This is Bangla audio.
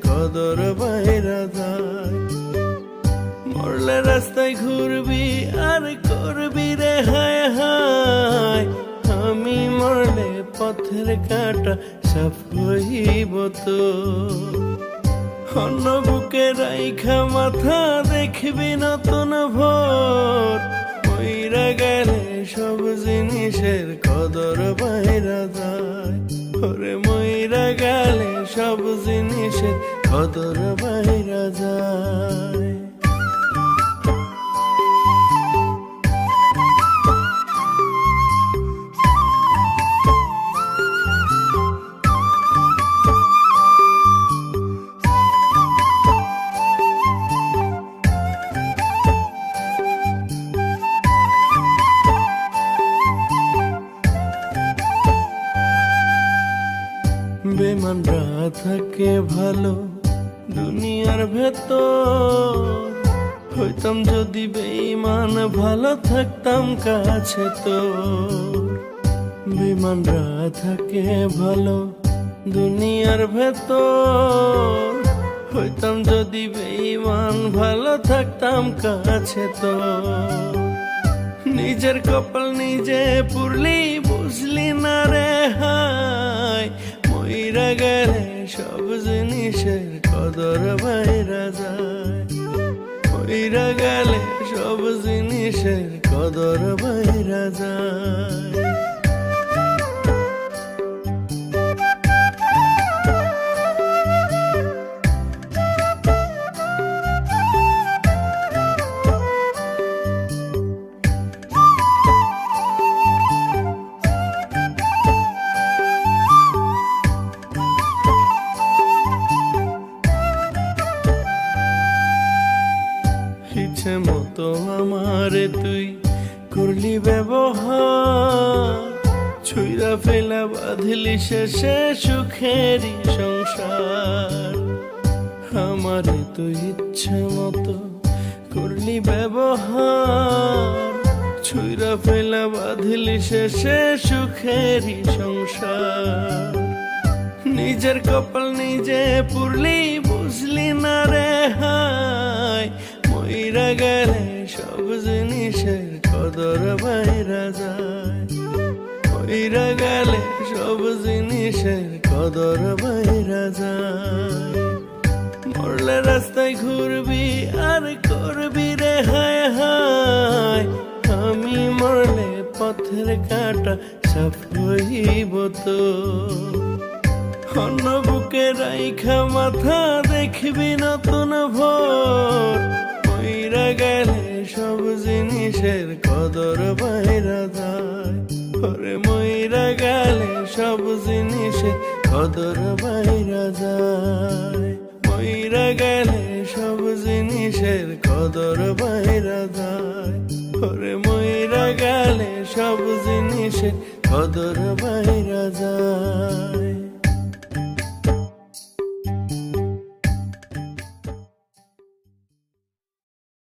কদর বাইরা যায়। মরলে রাস্তায় ঘুরবি আর করবি রে হায় হায়, আমি মরলে পথের কাঁটা সাফ হইব তো। অন্য বুকে রাইখা মাথা দেখবি নতুন ভোর, মইরা গেলে সব জিনিসের কদর বাইরা যায়। ওরে মইরা গেলে সব জিনিসের কদর বাইরা যায়। বেমানরা থাকে ভালো দুনিয়ার ভেতর, হইতাম যদি বেঈমান ভালো থাকতাম কাছে তোর। বেমানরা থাকে ভালো দুনিয়ার ভেতর, হইতাম যদি বেঈমান ভালো থাকতাম কাছে তোর। নিজের কপাল নিজে পুরলি বুঝলি না রে হায়, মইরা গেলে সব জিনিসের কদর বাইরা যায়। মইরা গেলে সব জিনিসের কদর বাইরা যায়। ইচ্ছে মতো আমারে তুই করলি ব্যবহার, ছুঁইরা ফেলা বাঁধলি শেষে সুখেরই সংসার। আমারে তুই ইচ্ছে মতো করলি ব্যবহার, ছুঁইরা ফেলা বাঁধলি শেষে সুখেরই সংসার। নিজের কপাল নিজে পুরলি বুঝলি না রে হায়, মইরা গেলে সব জিনিসের কদর বাইরা যায়। মইরা গেলে সব জিনিসের কদর বাইরা যায়। মরলে রাস্তায় ঘুরবি আর করবি রে হায় হায়, আমি মরলে পথের কাঁটা সাফ হইব তো। অন্য বুকে রাইখা মাথা দেখবি নতুন ভোর, মইরা গেলে সব জিনিসের কদর বাইরা যায়। ওরে মইরা গেলে সব জিনিসের কদর বাইরা যায়। মইরা গেলে সব জিনিসের কদর বাইরা যায়। ওরে মইরা গেলে সব জিনিসের কদর বাইরা যায়।